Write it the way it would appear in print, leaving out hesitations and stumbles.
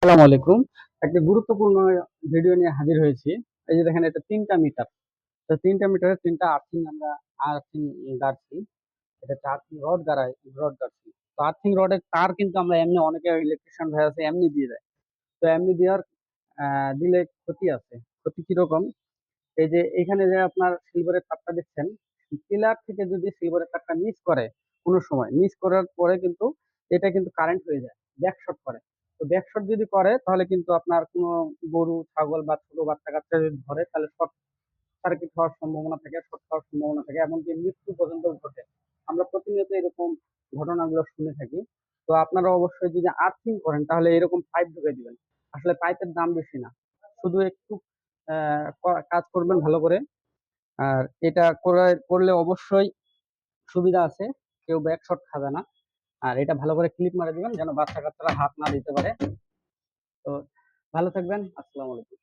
আসসালামু আলাইকুম। একটা গুরুত্বপূর্ণ ভিডিও নিয়ে হাজির হয়েছি। এই যে দেখেন, এটা ৩টা মিটার। তো ৩টা মিটারের ৩টা আর্থিং আমরা আর্থিং গাড়ছি। এটা হচ্ছে আর্থিং রড গাড়ছি। তো আর্থিং রডের তার কিন্তু আমরা এমনি, অনেকে ইলেকট্রিশিয়ান ভাই আছে এমনি দিয়ে দেয়। তো এমনি দেওয়ার দিলে ক্ষতি আছে। ক্ষতি কিরকম? এই যে এখানে যে আপনার সিলভারের তারটা দেখছেন, পিলার থেকে যদি সিলভারের তারটা মিস করার পরে কিন্তু এটা কিন্তু কারেন্ট হয়ে যায়, ব্যাক শর্ট করে। তো ব্যাক শর্ট যদি করে তাহলে কিন্তু আপনার কোনো গরু ছাগল বা ছোট বাচ্চা কাচ্চা যদি ধরে তাহলে শর্ট সার্কিট হওয়ার সম্ভাবনা থাকে, শর্ট হওয়ার সম্ভাবনা থাকে, এমনকি মৃত্যু পর্যন্ত ঘটে। আমরা প্রতিনিয়ত এরকম ঘটনাগুলো শুনে থাকি। তো আপনারা অবশ্যই যদি আর্থিং করেন তাহলে এরকম পাইপ ঢুকে দিবেন। আসলে পাইপের দাম বেশি না, শুধু একটু কাজ করবেন ভালো করে। আর এটা করলে অবশ্যই সুবিধা আছে, কেউ ব্যাক শট খাবে না। আর এটা ভালো করে ক্লিপ মারে দিবেন যেন বাচ্চা কাচ্চারা হাত না দিতে পারে। তো ভালো থাকবেন, আসসালামু আলাইকুম।